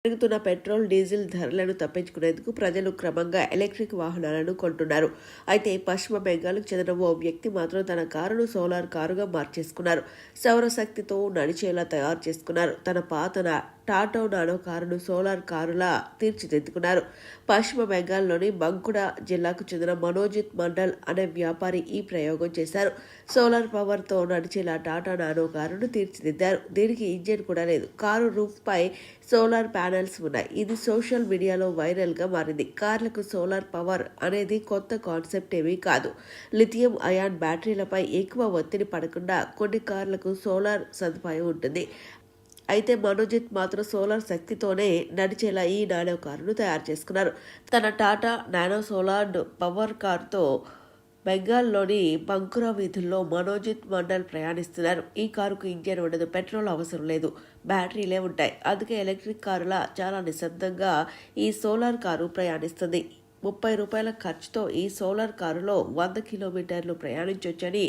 పెరుగుతున్న petrol diesel ధరలను తప్పించుకునేందుకు ప్రజలు క్రమంగా ఎలక్ట్రిక్ వాహనాలను కొంటున్నారు. అయితే పశ్చిమ బెంగాల్కు చెందిన ఓ వ్యక్తి మాత్రం తన కారును సోలార్ కారుగా మార్చేసుకున్నారు. సౌరశక్తితో నడిచేలా తయారు చేసుకున్నారు. తన పాత టాటా నానో కారును సోలార్ కారులా తీర్చిదిద్దుకున్నారు. పశ్చిమ బెంగాల్లోని బంకుడా జిల్లాకు చెందిన మనోజిత్ మండల్ అనే వ్యాపారి ఈ ప్రయోగం చేశారు. సోలార్ పవర్తో నడిచేలా టాటా నానో కారును తీర్చిదిద్దారు. దీనికి ఇంజిన్ కూడా లేదు. కారు రూఫ్ పై సోలార్ ప్యానెల్స్ ఉన్నాయి. ఇది సోషల్ మీడియాలో వైరల్గా మారింది. కార్లకు సోలార్ పవర్ అనేది కొత్త కాన్సెప్ట్ ఏమీ కాదు. లిథియం అయాన్ బ్యాటరీలపై ఎక్కువ ఒత్తిడి పడకుండా కొన్ని కార్లకు సోలార్ సదుపాయం ఉంటుంది. అయితే మనోజిత్ మాత్రం సోలార్ శక్తితోనే నడిచేలా ఈ నానో కారును తయారు చేసుకున్నారు. తన టాటా నానో సోలార్ పవర్ కారుతో బెంగాల్లోని బంకురా వీధుల్లో మనోజిత్ మండల్ ప్రయాణిస్తున్నారు. ఈ కారుకు ఇంజన్ ఉండదు, పెట్రోల్ అవసరం లేదు, బ్యాటరీలే ఉంటాయి. అందుకే ఎలక్ట్రిక్ కారులా చాలా నిశ్శబ్దంగా ఈ సోలార్ కారు ప్రయాణిస్తుంది. 30 రూపాయల ఖర్చుతో ఈ సోలార్ కారులో 100 కిలోమీటర్లు ప్రయాణించొచ్చని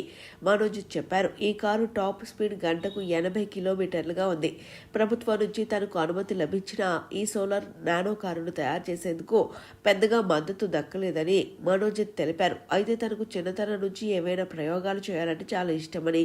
మనోజిత్ చెప్పారు. ఈ కారు టాప్ స్పీడ్ గంటకు 80 కిలోమీటర్లుగా ఉంది. ప్రభుత్వం నుంచి తనకు అనుమతి లభించిన ఈ సోలార్ నానో కారును తయారు చేసేందుకు పెద్దగా మద్దతు దక్కలేదని మనోజిత్ తెలిపారు. అయితే తనకు చిన్నతనం నుంచి ఏవైనా ప్రయోగాలు చేయాలంటే చాలా ఇష్టమని,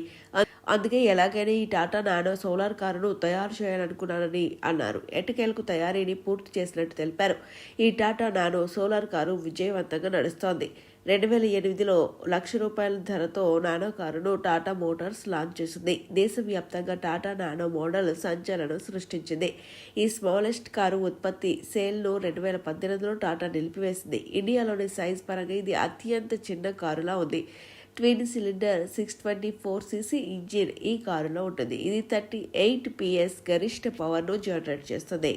అందుకే ఎలాగైనా ఈ టాటా నానో సోలార్ కారును తయారు చేయాలనుకున్నానని అన్నారు. ఎట్టకేలకు తయారీని పూర్తి చేసినట్టు తెలిపారు. ఈ టాటా నానో సోలార్ కారు విజయవంతంగా నడుస్తోంది. 2008లో ₹1,00,000 ధరతో నానో కారును టాటా మోటార్స్ లాంచ్ చేసింది. దేశవ్యాప్తంగా టాటా నానో మోడల్ సంచలనం సృష్టించింది. ఈ స్మాలెస్ట్ కారు ఉత్పత్తి సేల్ను 2018లో టాటా నిలిపివేసింది. ఇండియాలోని సైజ్ పరంగా ఇది అత్యంత చిన్న కారులా ఉంది. ట్విన్ సిలిండర్ 624cc ఇంజిన్ ఈ కారులో ఉంటుంది. ఇది 38 PS గరిష్ట పవర్ను జనరేట్ చేస్తుంది.